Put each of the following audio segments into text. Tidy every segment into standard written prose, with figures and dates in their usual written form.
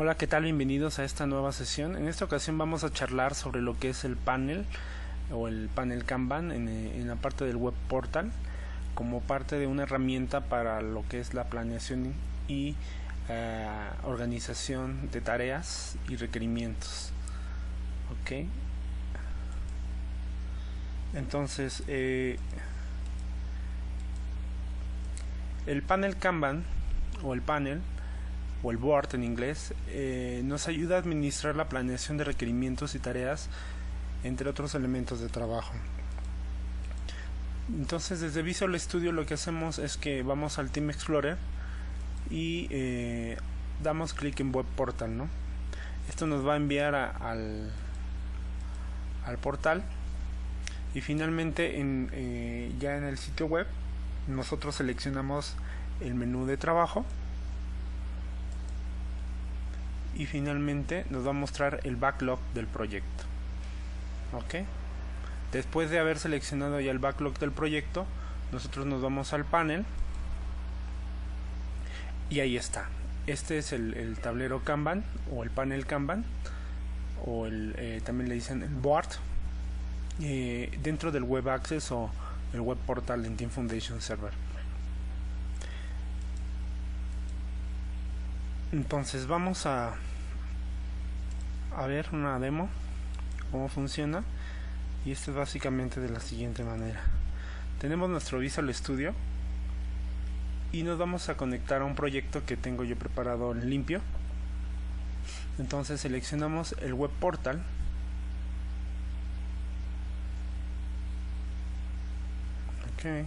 Hola, ¿qué tal? Bienvenidos a esta nueva sesión. En esta ocasión vamos a charlar sobre lo que es el panel o el panel Kanban en la parte del web portal como parte de una herramienta para lo que es la planeación y organización de tareas y requerimientos. Ok. Entonces, el panel Kanban o el panel o el board en inglés, nos ayuda a administrar la planeación de requerimientos y tareas, entre otros elementos de trabajo. Entonces, desde Visual Studio lo que hacemos es que vamos al Team Explorer y damos clic en Web Portal, ¿no? Esto nos va a enviar al portal y finalmente ya en el sitio web nosotros seleccionamos el menú de trabajo. Y finalmente nos va a mostrar el backlog del proyecto. Ok. Después de haber seleccionado ya el backlog del proyecto, nosotros nos vamos al panel y ahí está. Este es el tablero Kanban o el panel Kanban o también le dicen el board dentro del Web Access o el web portal en Team Foundation Server. Entonces vamos a ver una demo cómo funciona, y esto es básicamente de la siguiente manera. Tenemos nuestro Visual Studio y nos vamos a conectar a un proyecto que tengo yo preparado en limpio. Entonces seleccionamos el web portal, ok.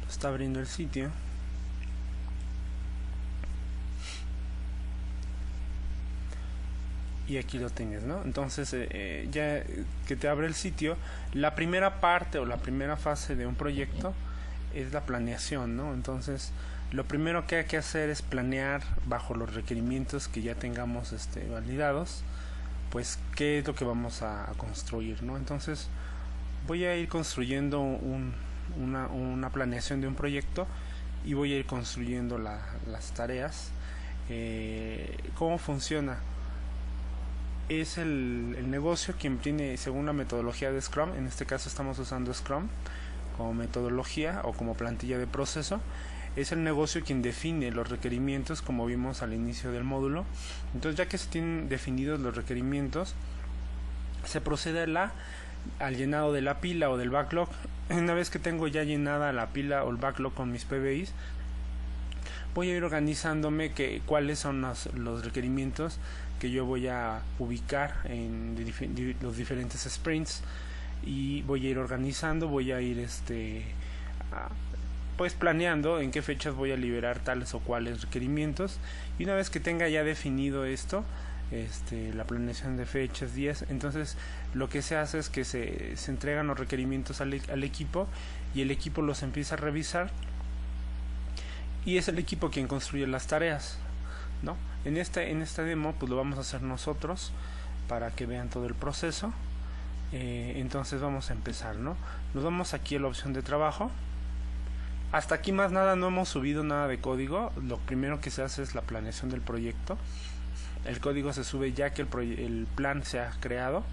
Está abriendo el sitio. Y aquí lo tienes, ¿no? Entonces, ya que te abre el sitio, la primera parte o la primera fase de un proyecto es la planeación, ¿no? Entonces, lo primero que hay que hacer es planear bajo los requerimientos que ya tengamos validados, pues qué es lo que vamos a construir, ¿no? Entonces, voy a ir construyendo una planeación de un proyecto y voy a ir construyendo las tareas. ¿Cómo funciona? Es el negocio quien tiene, según la metodología de Scrum, en este caso estamos usando Scrum como metodología o como plantilla de proceso, es el negocio quien define los requerimientos, como vimos al inicio del módulo. Entonces, ya que se tienen definidos los requerimientos, se procede al llenado de la pila o del backlog. Una vez que tengo ya llenada la pila o el backlog con mis PBIs, voy a ir organizándome cuáles son los requerimientos que yo voy a ubicar en los diferentes sprints, y voy a ir organizando, voy a ir pues planeando en qué fechas voy a liberar tales o cuales requerimientos. Y una vez que tenga ya definido esto, la planeación de fechas, días, entonces lo que se hace es que se entregan los requerimientos al equipo, y el equipo los empieza a revisar, y es el equipo quien construye las tareas, ¿no? En esta demo pues lo vamos a hacer nosotros para que vean todo el proceso. Entonces vamos a empezar, ¿no? Nos vamos aquí a la opción de trabajo. Hasta aquí más nada, no hemos subido nada de código. Lo primero que se hace es la planeación del proyecto. El código se sube ya que el plan se ha creado,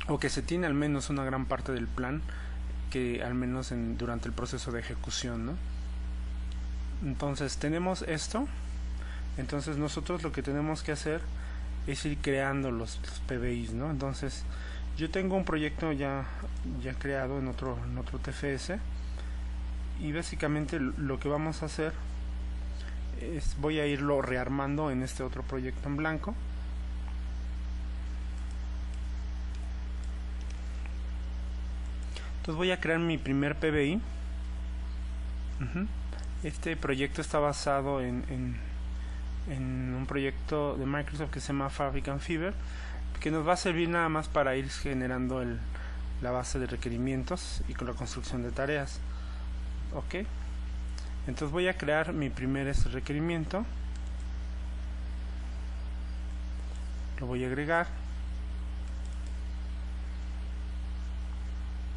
o que se tiene al menos una gran parte del plan, que al menos durante el proceso de ejecución, ¿no? Entonces tenemos esto. Entonces nosotros lo que tenemos que hacer es ir creando los PBIs, ¿no? Entonces yo tengo un proyecto ya creado en otro TFS, y básicamente lo que vamos a hacer es voy a irlo rearmando en este otro proyecto en blanco. Entonces voy a crear mi primer PBI. Este proyecto está basado en un proyecto de Microsoft que se llama Fabric and Fiber, que nos va a servir nada más para ir generando la base de requerimientos y con la construcción de tareas. Ok, entonces voy a crear mi primer requerimiento, lo voy a agregar.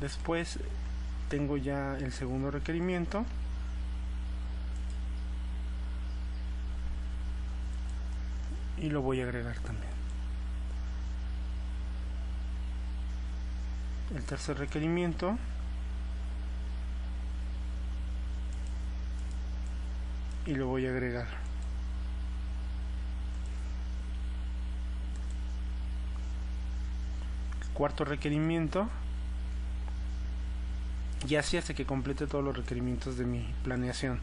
Después tengo ya el segundo requerimiento. Y lo voy a agregar también. El tercer requerimiento. Y lo voy a agregar. El cuarto requerimiento. Y así hasta que complete todos los requerimientos de mi planeación.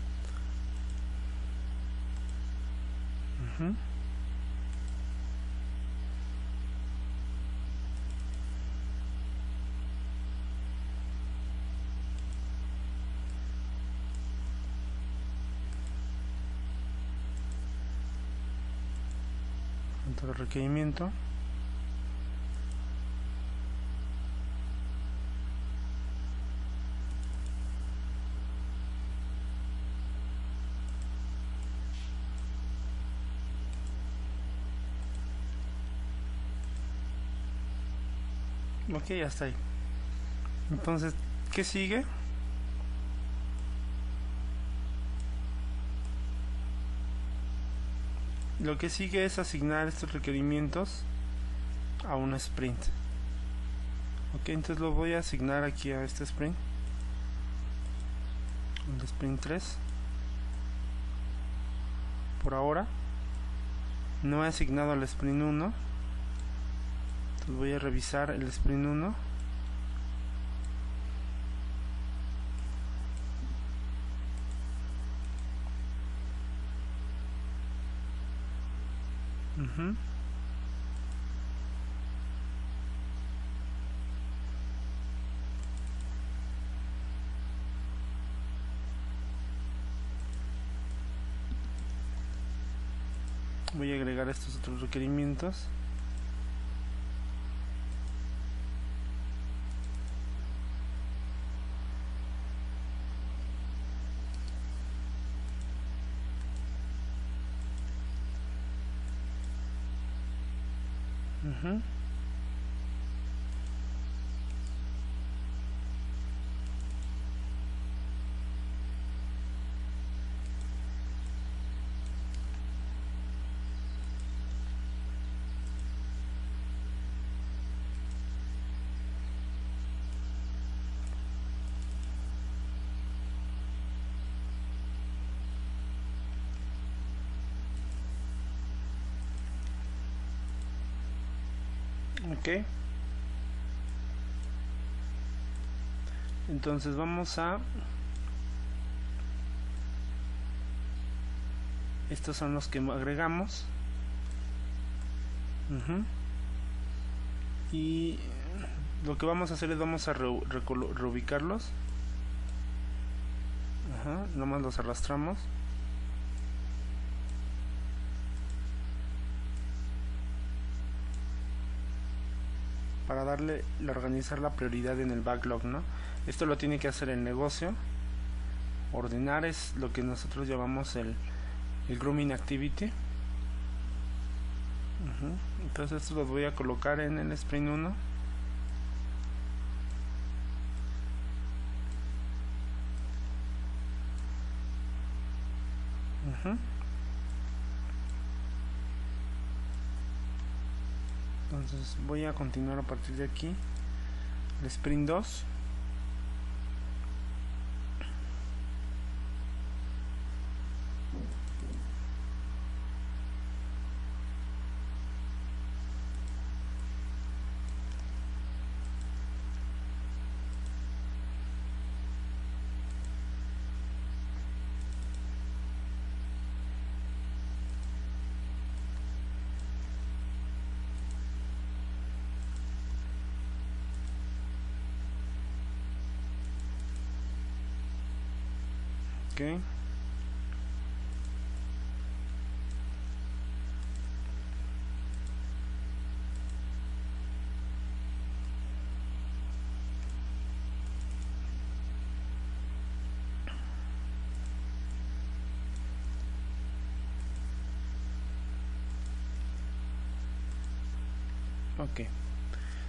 Otro requerimiento. Ok, ya está ahí. Entonces, ¿qué sigue? Lo que sigue es asignar estos requerimientos a un sprint. Ok, entonces lo voy a asignar aquí a este sprint. El sprint 3. Por ahora no he asignado al sprint 1. Entonces voy a revisar el sprint 1. Voy a agregar estos otros requerimientos. Ok, entonces vamos a, estos son los que agregamos. Y lo que vamos a hacer es vamos a reubicarlos. Nomás los arrastramos. Para darle, organizar la prioridad en el backlog, ¿no? Esto lo tiene que hacer el negocio. Ordenar es lo que nosotros llamamos el grooming activity. Entonces esto los voy a colocar en el sprint 1. Entonces voy a continuar a partir de aquí el sprint 2. Okay. Ok,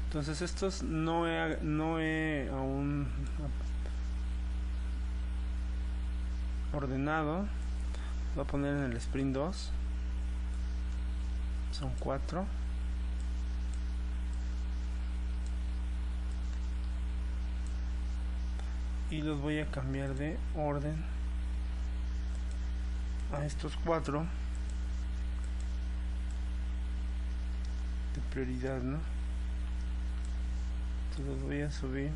entonces estos no he aún ordenado. Voy a poner en el sprint 2. Son 4. Y los voy a cambiar de orden a estos 4 de prioridad, ¿no? Entonces los voy a subir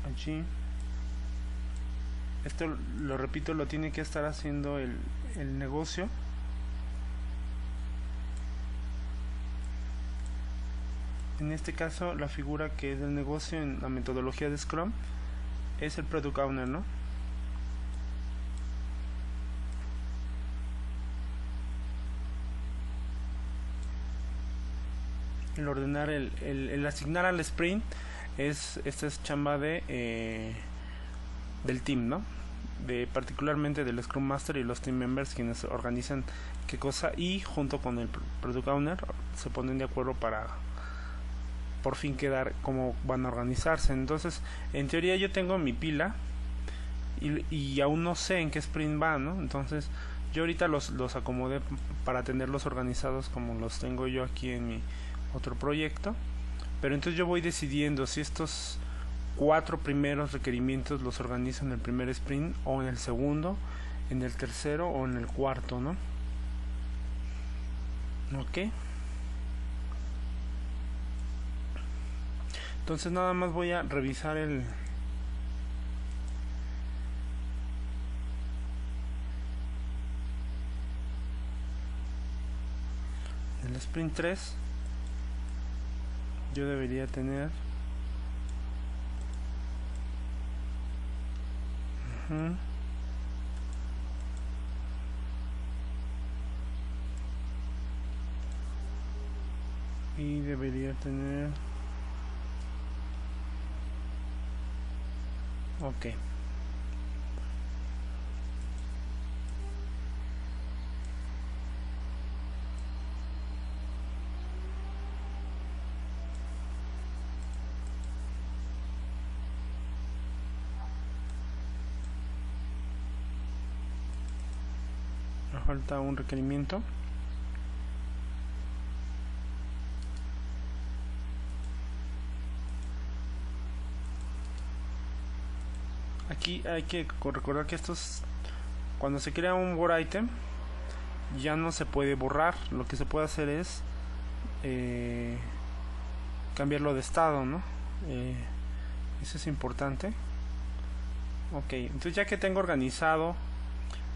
allí. Esto, lo repito, lo tiene que estar haciendo el negocio. En este caso, la figura que es del negocio en la metodología de Scrum es el Product Owner, ¿no? El ordenar, el asignar al sprint esta es chamba de del team, ¿no? Particularmente del Scrum Master y los team members, quienes organizan qué cosa, y junto con el Product Owner se ponen de acuerdo para por fin quedar cómo van a organizarse. Entonces, en teoría yo tengo mi pila y aún no sé en qué sprint va, ¿no? Entonces, yo ahorita los acomodé para tenerlos organizados como los tengo yo aquí en mi otro proyecto. Pero entonces yo voy decidiendo si estos 4 primeros requerimientos los organizo en el primer sprint, o en el segundo, en el tercero o en el cuarto, ¿no? Ok. Entonces nada más voy a revisar el sprint 3. Yo debería tener y debería tener ok. Me falta un requerimiento. Aquí hay que recordar que estos, cuando se crea un board item, ya no se puede borrar. Lo que se puede hacer es cambiarlo de estado, ¿no? Eso es importante. Ok, entonces ya que tengo organizado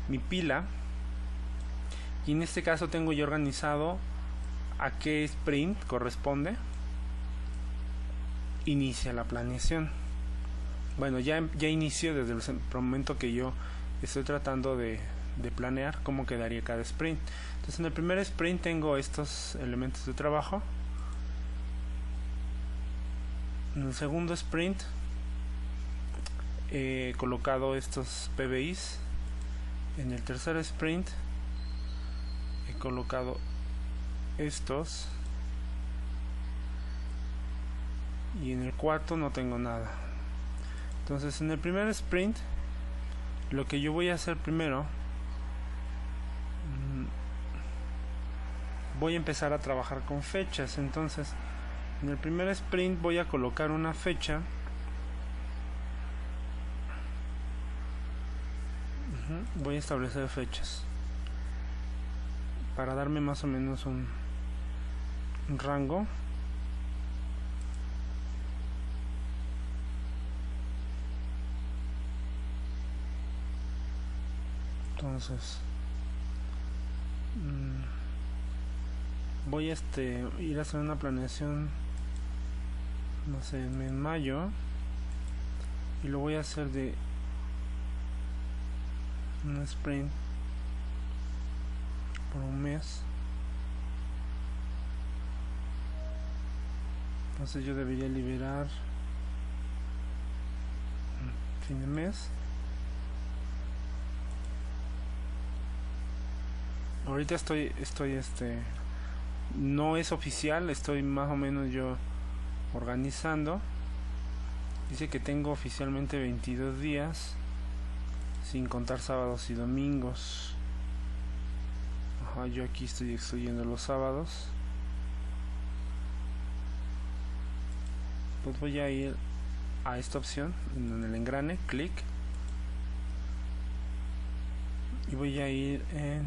mi pila, y en este caso tengo ya organizado a qué sprint corresponde, inicia la planeación. Bueno, ya inició desde el momento que yo estoy tratando de planear cómo quedaría cada sprint. Entonces en el primer sprint tengo estos elementos de trabajo. En el segundo sprint he colocado estos PBIs. En el tercer sprint he colocado estos. Y en el cuarto no tengo nada. Entonces en el primer sprint lo que yo voy a hacer primero, voy a empezar a trabajar con fechas. Entonces en el primer sprint voy a colocar una fecha. Voy a establecer fechas para darme más o menos un rango. Entonces voy a ir a hacer una planeación, no sé, en mayo, y lo voy a hacer de un sprint por un mes. Entonces yo debería liberar fin de mes. Ahorita estoy no es oficial, estoy más o menos yo organizando Dice que tengo oficialmente 22 días, sin contar sábados y domingos. Ajá, yo aquí estoy excluyendo los sábados. Pues voy a ir a esta opción en el engrane, clic, y voy a ir en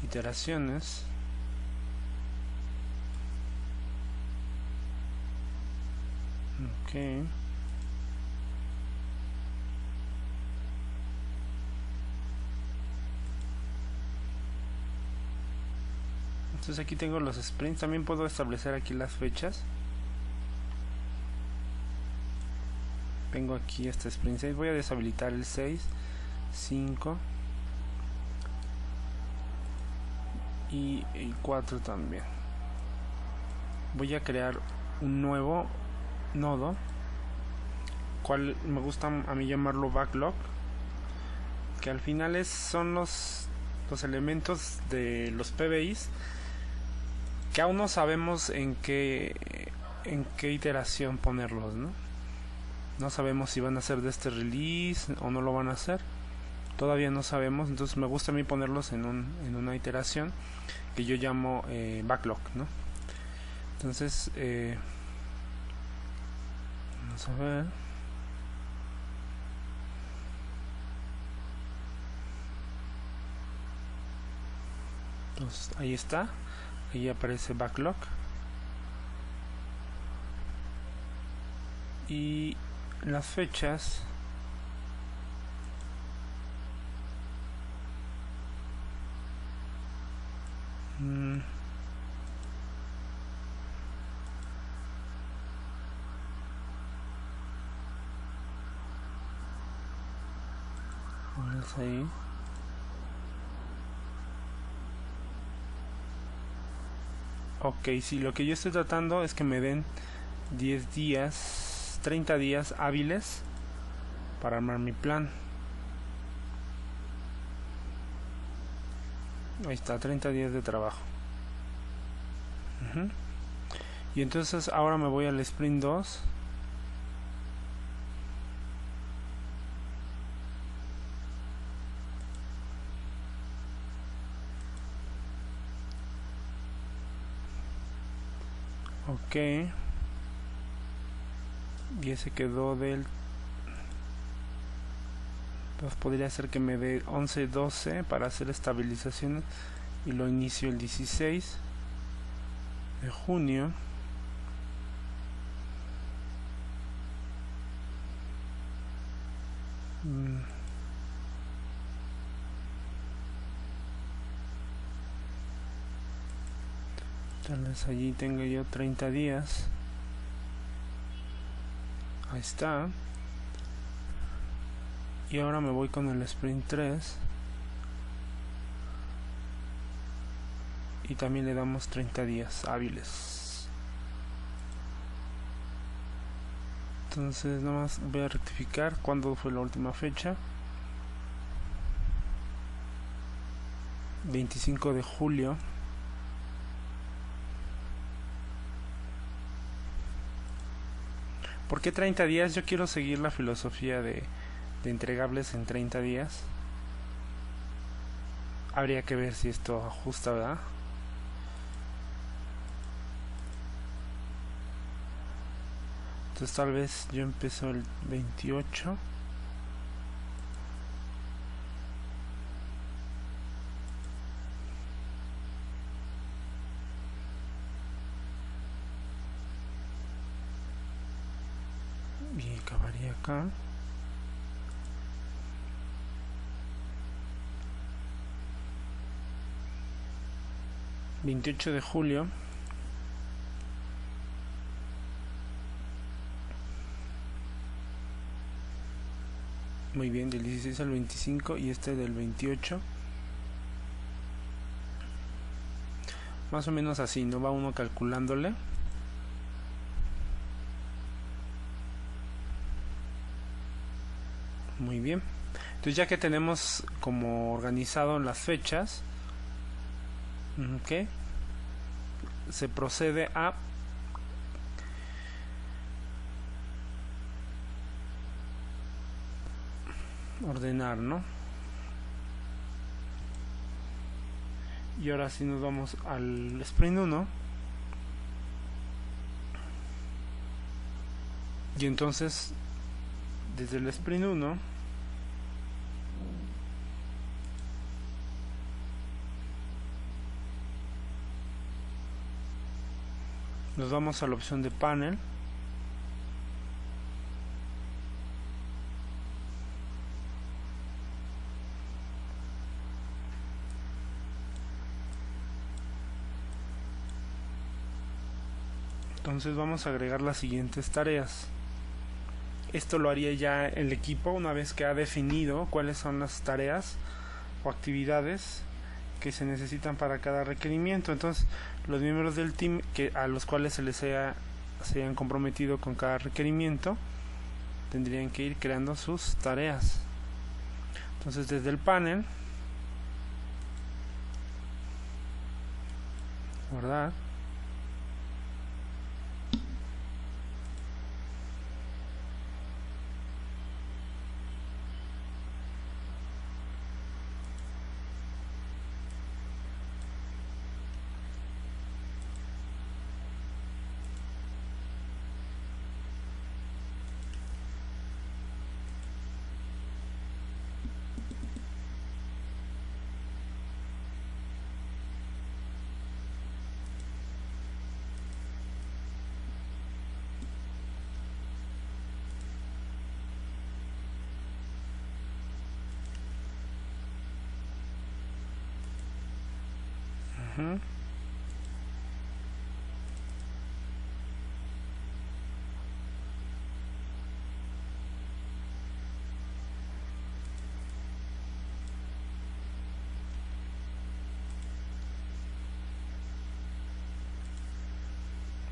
iteraciones. Ok. Entonces aquí tengo los sprints. También puedo establecer aquí las fechas. Tengo aquí este sprint 6. Voy a deshabilitar el 6, 5 y el 4 también. Voy a crear un nuevo nodo, cual me gusta a mí llamarlo backlog, que al final son los elementos de los PBIs que aún no sabemos en qué iteración ponerlos, no sabemos si van a ser de este release o no lo van a hacer, todavía no sabemos. Entonces me gusta a mí ponerlos en una iteración que yo llamo backlog, entonces vamos a ver. Entonces ahí está, ahí aparece backlog, y las fechas ahí. Ok, sí, lo que yo estoy tratando es que me den 10 días, 30 días hábiles para armar mi plan. Ahí está, 30 días de trabajo. Y entonces ahora me voy al sprint 2. Ok, y ese quedó del, pues podría ser que me dé 11, 12 para hacer estabilizaciones, y lo inicio el 16 de junio. Tal vez allí tenga yo 30 días. Ahí está. Y ahora me voy con el sprint 3. Y también le damos 30 días hábiles. Entonces nada más voy a rectificar cuándo fue la última fecha. 25 de julio. ¿Por qué 30 días? Yo quiero seguir la filosofía de entregables en 30 días. Habría que ver si esto ajusta, ¿verdad? Entonces tal vez yo empiezo el 28. Y acabaría acá. ...28 de julio... Muy bien, del 16 al 25 y este del 28. Más o menos así, ¿no? Va uno calculándole. Muy bien. Entonces ya que tenemos como organizado las fechas, Ok, se procede a ordenar, ¿no? Y ahora sí nos vamos al sprint 1. Y entonces desde el sprint 1 nos vamos a la opción de panel, entonces vamos a agregar las siguientes tareas. Esto lo haría ya el equipo una vez que ha definido cuáles son las tareas o actividades que se necesitan para cada requerimiento. Entonces los miembros del team a los cuales se hayan comprometido con cada requerimiento tendrían que ir creando sus tareas. Entonces desde el panel, guardar,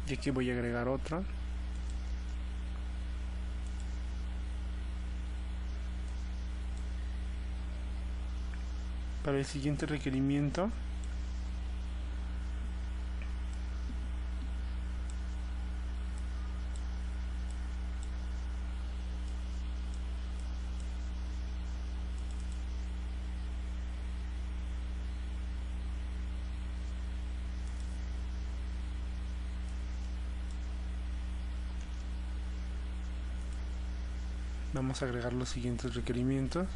y aquí voy a agregar otra. Para el siguiente requerimiento vamos a agregar los siguientes requerimientos.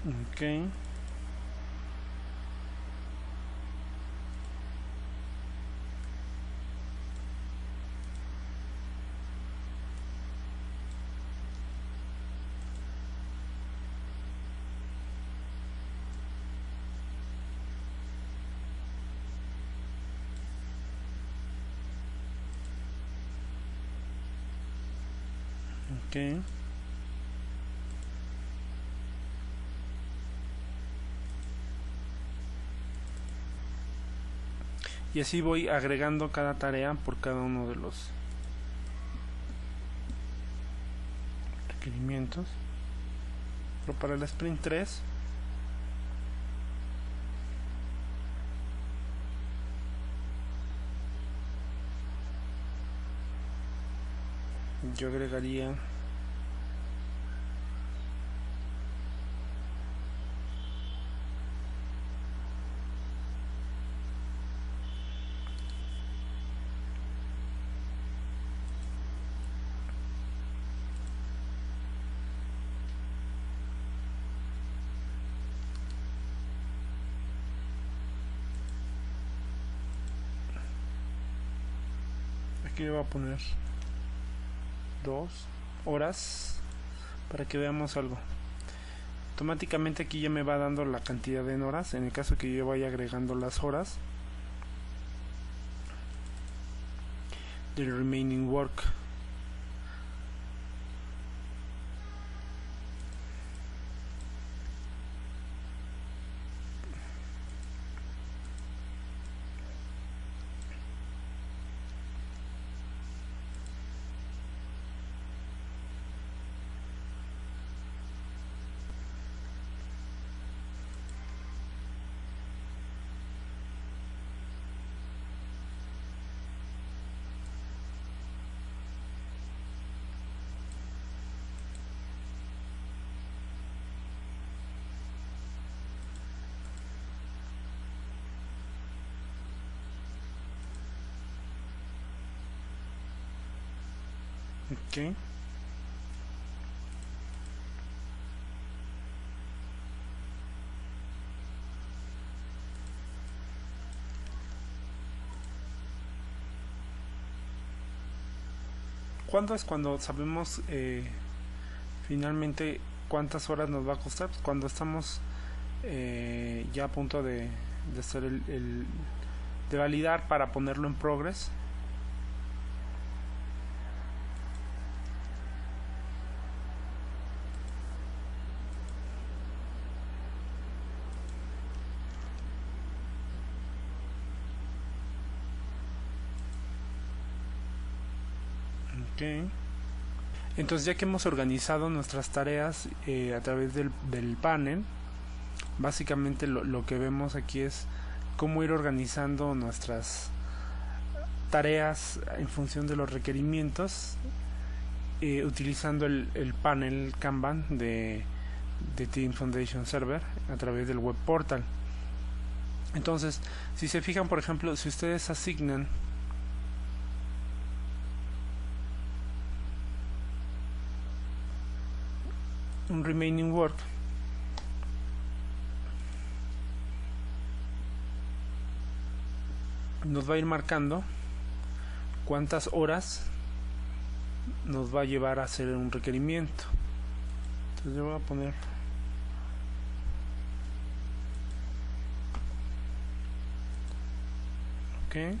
Ok. Ok. Y así voy agregando cada tarea por cada uno de los requerimientos. Pero para el sprint 3 yo agregaría aquí le voy a poner 2 horas para que veamos algo. automáticamente aquí ya me va dando la cantidad en horas. En el caso que yo vaya agregando las horas del remaining work. Okay. ¿Cuándo es cuando sabemos finalmente cuántas horas nos va a costar? Pues cuando estamos ya a punto de hacer de validar para ponerlo en progress. Okay. Entonces, ya que hemos organizado nuestras tareas a través del panel, básicamente lo que vemos aquí es cómo ir organizando nuestras tareas en función de los requerimientos, utilizando el panel Kanban de Team Foundation Server a través del web portal. Entonces, si se fijan, por ejemplo, si ustedes asignan un remaining work, nos va a ir marcando cuántas horas nos va a llevar a hacer un requerimiento. Entonces yo voy a poner ok.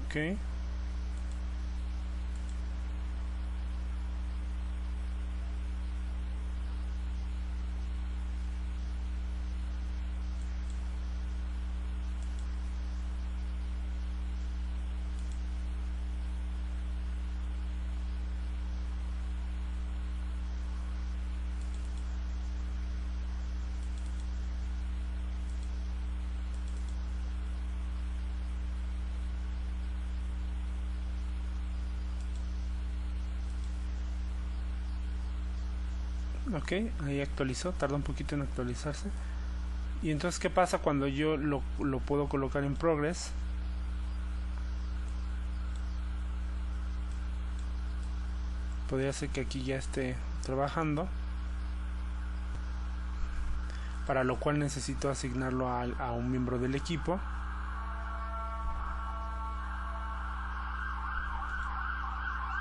Ok. Ok, ahí actualizó, tarda un poquito en actualizarse. Y entonces, ¿qué pasa cuando yo lo puedo colocar en progress? Podría ser que aquí ya esté trabajando, para lo cual necesito asignarlo a un miembro del equipo.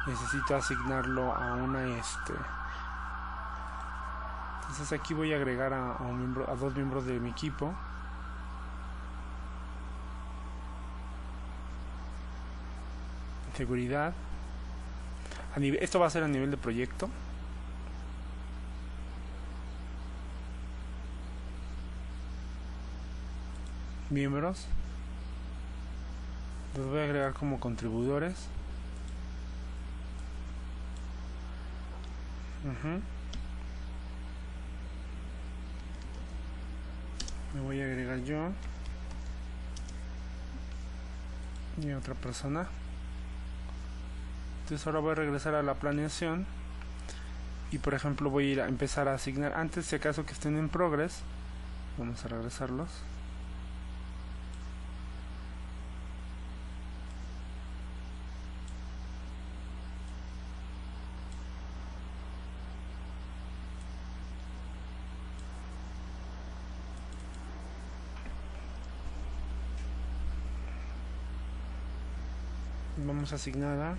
Necesito asignarlo a una entonces aquí voy a agregar a dos miembros de mi equipo. Seguridad. Esto va a ser a nivel de proyecto. Miembros. Los voy a agregar como contribuidores. Me voy a agregar yo y otra persona. Entonces ahora voy a regresar a la planeación y, por ejemplo, voy a ir a empezar a asignar, antes si acaso que estén en progress, vamos a regresarlos. Vamos a asignar a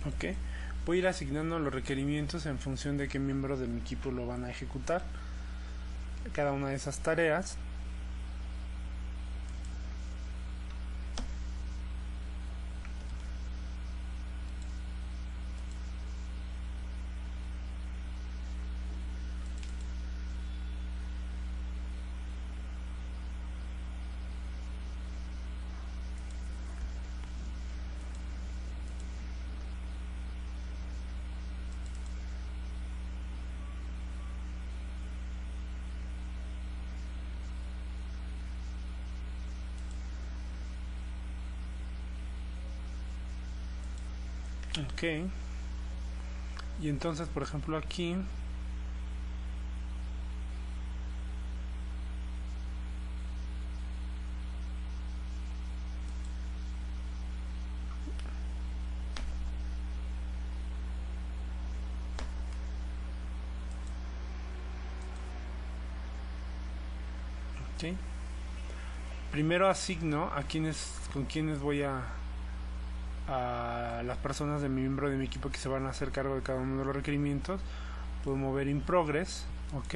ok. Voy a ir asignando los requerimientos en función de qué miembro de mi equipo lo van a ejecutar cada una de esas tareas. Ok, y entonces por ejemplo aquí okay, primero asigno a con quienes voy a las personas de mi miembro de mi equipo que se van a hacer cargo de cada uno de los requerimientos. Puedo mover in progress, ok.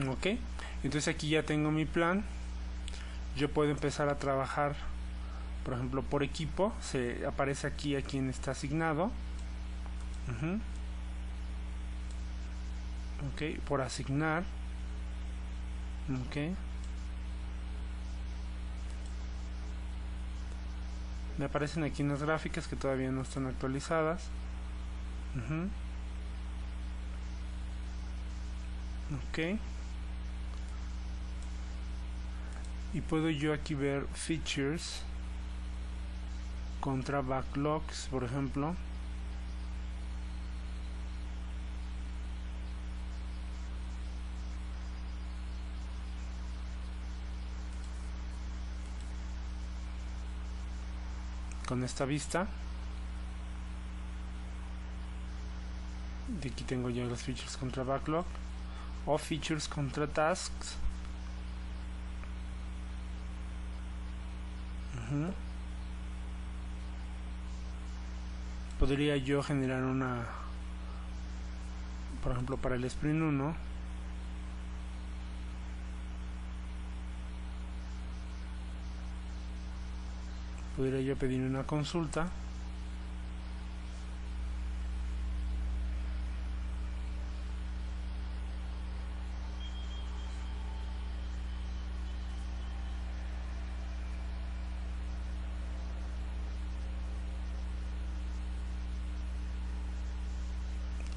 Ok, entonces aquí ya tengo mi plan. Yo puedo empezar a trabajar, por ejemplo, por equipo. Se aparece aquí a quien está asignado. Ok, por asignar. Ok, me aparecen aquí unas gráficas que todavía no están actualizadas. Ok, y puedo yo aquí ver features contra backlogs, por ejemplo. Con esta vista de aquí tengo yo los features contra backlog o features contra tasks. Podría yo generar una, por ejemplo, para el sprint 1, podría yo pedir una consulta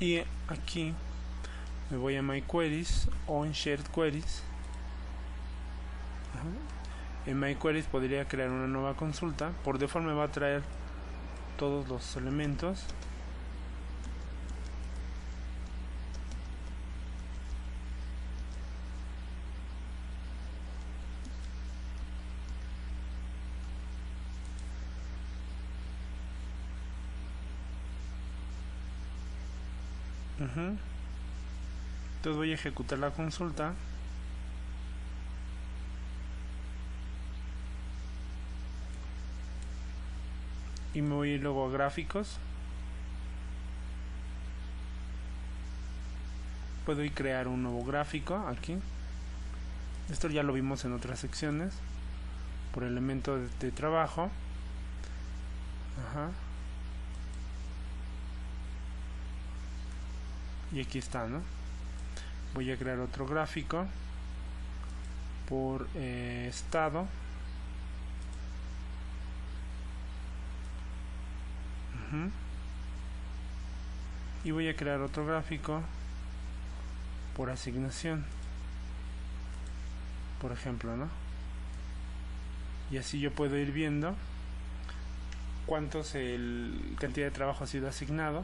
y aquí me voy a My Queries o en Shared Queries. En My Queries podría crear una nueva consulta. Por default me va a traer todos los elementos. Entonces voy a ejecutar la consulta. Y me voy a ir luego a gráficos. Puedo ir crear un nuevo gráfico aquí. Esto ya lo vimos en otras secciones. Por elemento de trabajo. Y aquí está, ¿no? Voy a crear otro gráfico por estado. Y voy a crear otro gráfico por asignación, por ejemplo, ¿no? Y así yo puedo ir viendo cantidad de trabajo ha sido asignado.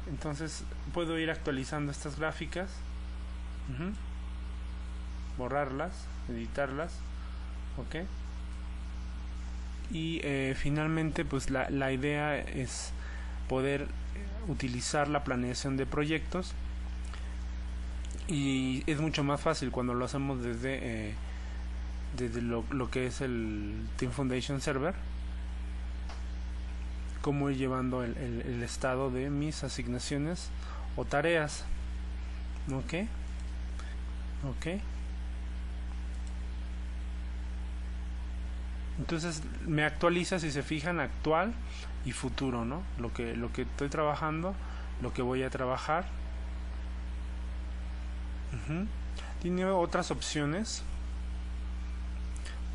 Entonces puedo ir actualizando estas gráficas, borrarlas, editarlas, ok. Y finalmente pues la idea es poder utilizar la planeación de proyectos, y es mucho más fácil cuando lo hacemos desde lo que es el Team Foundation Server, cómo ir llevando el estado de mis asignaciones o tareas. Ok. Entonces me actualiza, si se fijan, actual y futuro, ¿no? Lo que estoy trabajando, lo que voy a trabajar. Tiene otras opciones.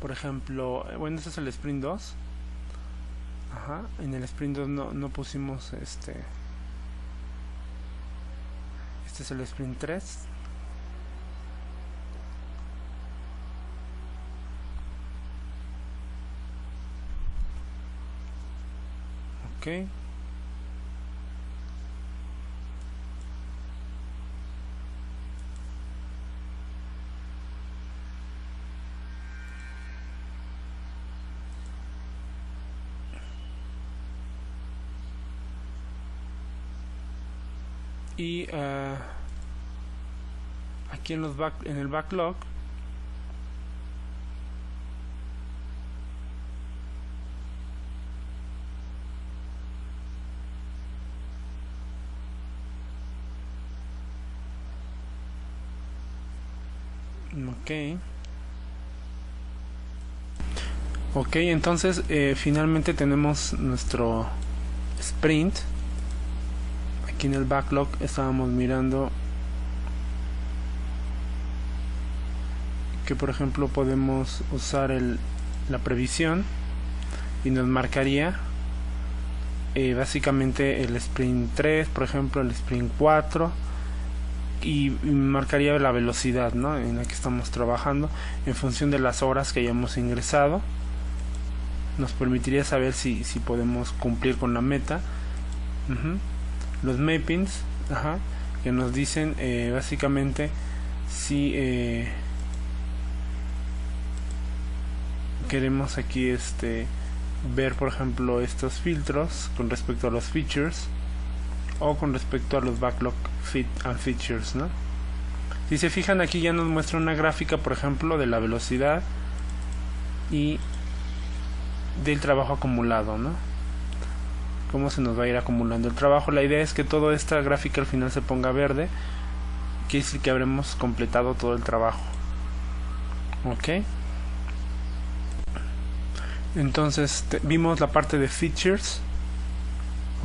Por ejemplo, bueno, este es el Sprint 2. En el Sprint 2 no pusimos este es el Sprint 3. Ok. Y aquí en el backlog ok, entonces finalmente tenemos nuestro sprint. Aquí en el backlog estábamos mirando que, por ejemplo, podemos usar la previsión y nos marcaría básicamente el sprint 3, por ejemplo, el sprint 4, y marcaría la velocidad, ¿no?, en la que estamos trabajando en función de las horas que hayamos ingresado. Nos permitiría saber si podemos cumplir con la meta. Los mappings, que nos dicen básicamente si queremos aquí ver, por ejemplo, estos filtros con respecto a los features o con respecto a los backlog and features, ¿no? Si se fijan, aquí ya nos muestra una gráfica, por ejemplo, de la velocidad y del trabajo acumulado, ¿no? Cómo se nos va a ir acumulando el trabajo. La idea es que toda esta gráfica al final se ponga verde, quiere decir que habremos completado todo el trabajo. Ok. Entonces vimos la parte de features.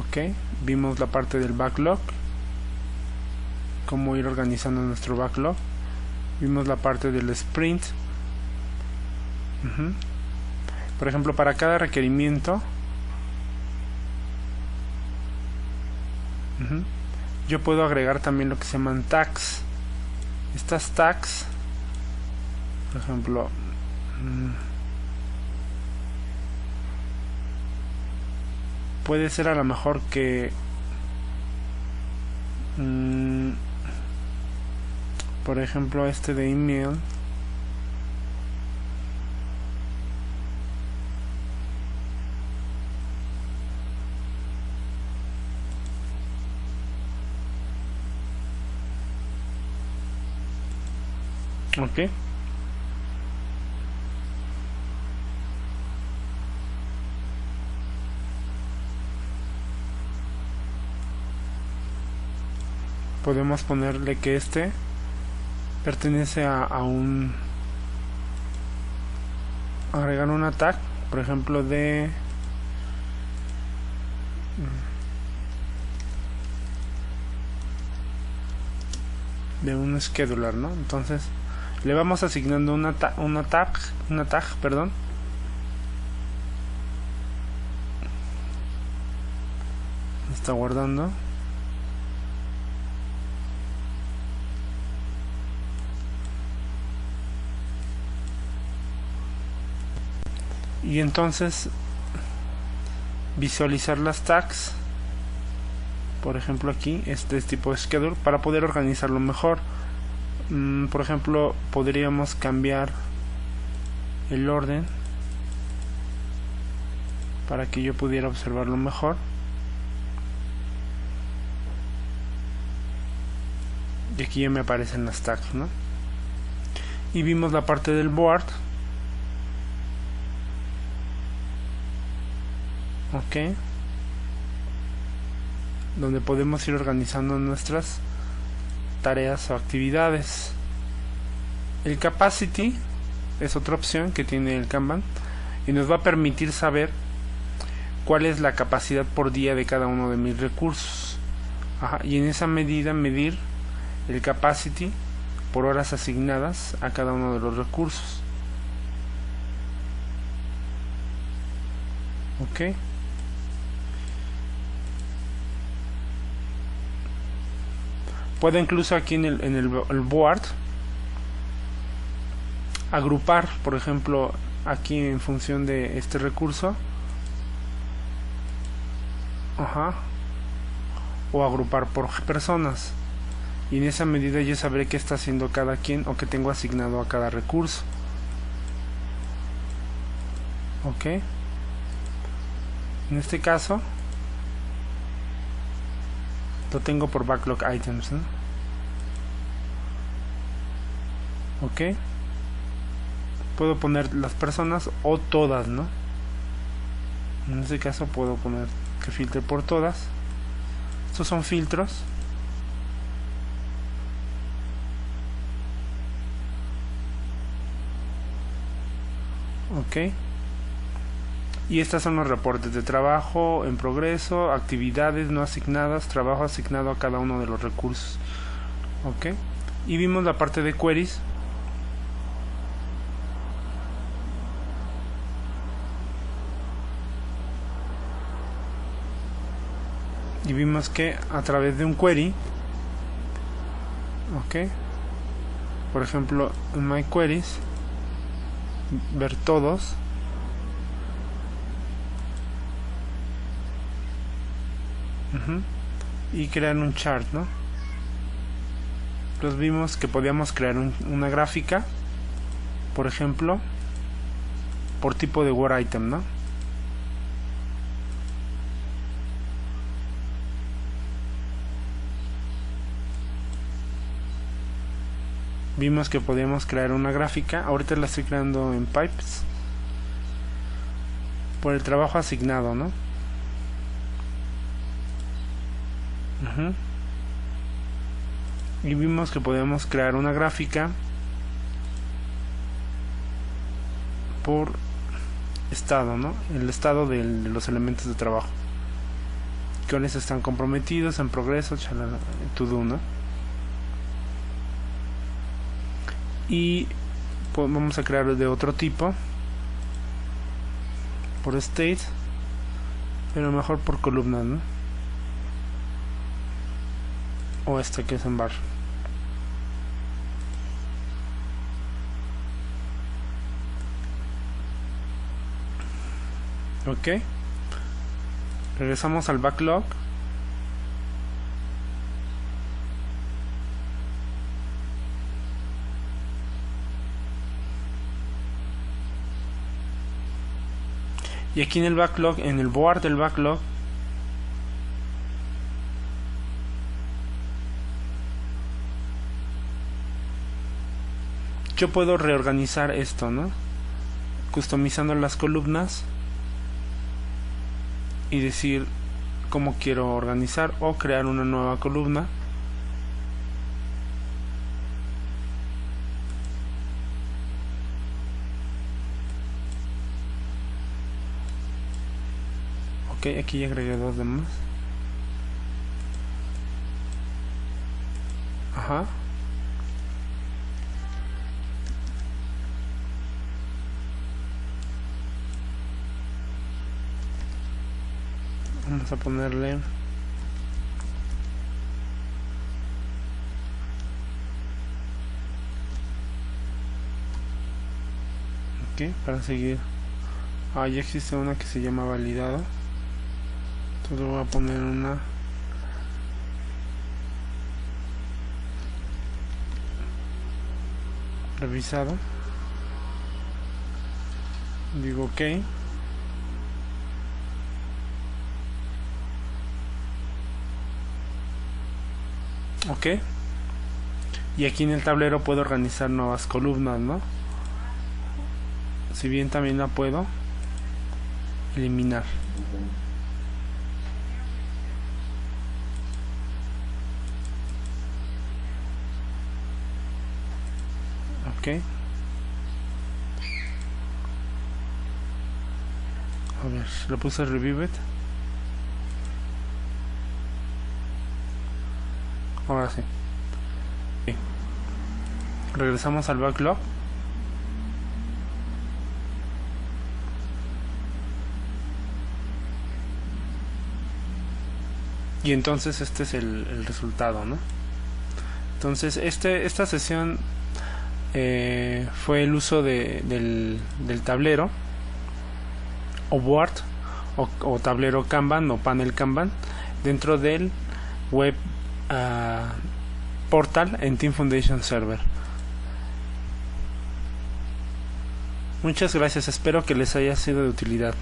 Ok. Vimos la parte del backlog, cómo ir organizando nuestro backlog. Vimos la parte del sprint. Por ejemplo, para cada requerimiento yo puedo agregar también lo que se llaman tags. Estas tags, por ejemplo, puede ser a lo mejor que por ejemplo de email, ok. Podemos ponerle que pertenece a agregar un tag, por ejemplo, de un scheduler, ¿no? Entonces le vamos asignando una tag, perdón, Está guardando. Y entonces visualizar las tags, por ejemplo aquí, este es tipo de schedule, para poder organizarlo mejor. Por ejemplo, podríamos cambiar el orden para que yo pudiera observarlo mejor. Y aquí ya me aparecen las tags, ¿no? Y vimos la parte del board. Ok, donde podemos ir organizando nuestras tareas o actividades. El capacity es otra opción que tiene el Kanban y nos va a permitir saber cuál es la capacidad por día de cada uno de mis recursos. Y en esa medida medir el capacity por horas asignadas a cada uno de los recursos. Ok. Puedo incluso aquí en el board agrupar, por ejemplo, aquí en función de este recurso. O agrupar por personas. Y en esa medida yo sabré qué está haciendo cada quien o qué tengo asignado a cada recurso. Ok. En este caso lo tengo por backlog items, ¿no? Ok. Puedo poner las personas o todas, ¿no? En este caso puedo poner que filtre por todas. Estos son filtros. Ok. Y estas son los reportes de trabajo en progreso, actividades no asignadas, trabajo asignado a cada uno de los recursos. Ok. Y vimos la parte de queries. Y vimos que a través de un query, ok, por ejemplo en my queries, ver todos, y crear un chart, ¿no? Entonces vimos que podíamos crear una gráfica, por ejemplo, por tipo de word item, ¿no? Vimos que podíamos crear una gráfica. Ahorita la estoy creando en Pipes por el trabajo asignado, ¿no? Y vimos que podíamos crear una gráfica por estado, ¿no? El estado de los elementos de trabajo, cuáles están comprometidos, en progreso, to do, ¿no? Y pues vamos a crear de otro tipo, por state, pero mejor por columnas, ¿no? O este que es en bar. Ok. Regresamos al backlog. Y aquí en el backlog, en el board del backlog, yo puedo reorganizar esto, ¿no? Customizando las columnas y decir cómo quiero organizar o crear una nueva columna. Ok, aquí ya agregué dos de más. Ajá. Vamos a ponerle para seguir. Ya existe una que se llama validado. Entonces voy a poner una revisado. Digo ok. Ok. Y aquí en el tablero puedo organizar nuevas columnas, ¿no? Si bien también la puedo eliminar. Ok. A ver, le puse review it. Ahora sí. Okay. Regresamos al backlog. Y entonces este es el resultado, ¿no? Entonces esta sesión fue el uso del tablero o board o tablero Kanban o panel Kanban dentro del web portal en Team Foundation Server. Muchas gracias, espero que les haya sido de utilidad.